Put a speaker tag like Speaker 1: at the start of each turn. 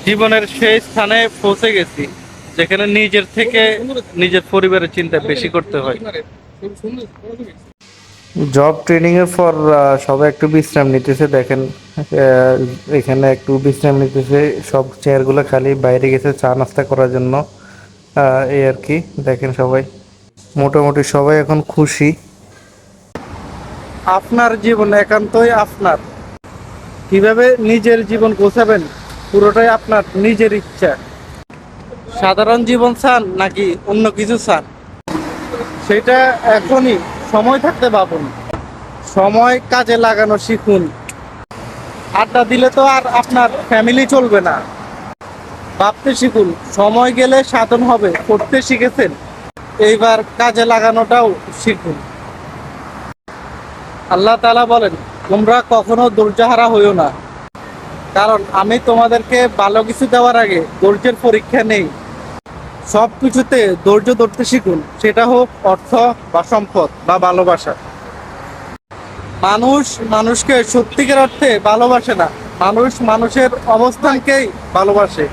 Speaker 1: জীবনের সেই স্থানে পৌঁছে গেছি যেখানে নিজের থেকে নিজের পরিবারের চিন্তা বেশি করতে হয়। জব ট্রেনিং এর পর সবাই একটু বিশ্রাম নিতেছে দেখেন। এখানে একটু বিশ্রাম নিতেছে, সব চেয়ার গুলো খালি, বাইরে গেছে চা নাস্তা করার জন্য। এই আর কি, দেখেন সবাই মোটামুটি সবাই এখন খুশি। আপনার জীবন একান্তই আপনার, কিভাবে নিজের জীবন গোছাবেন পুরোটাই আপনার নিজের ইচ্ছা। সাধারণ জীবন চান নাকি অন্য কিছু চান, সেটা এখনই সময় থাকতে ভাবুন। সময় কাজে লাগানো শিখুন। আড্ডা দিলে তো আর আপনার ফ্যামিলি চলবে না। ভাবতে শিখুন, সময় গেলে সাধন হবে। করতে শিখেছেন, এইবার কাজে লাগানোটাও শিখুন। আল্লাহ তাআলা বলেন, তোমরা কখনো ধৈর্যহারা হইও না, কারণ আমি তোমাদেরকে ভালো কিছু দেওয়ার আগে ধৈর্যের পরীক্ষা নেই। সব কিছুতে ধৈর্য ধরতে শিখুন, সেটা হোক অর্থ বা সম্পদ বা ভালোবাসা। মানুষ মানুষকে সত্যিকার অর্থে ভালোবাসে না, মানুষ মানুষের অবস্থানকেই ভালোবাসে।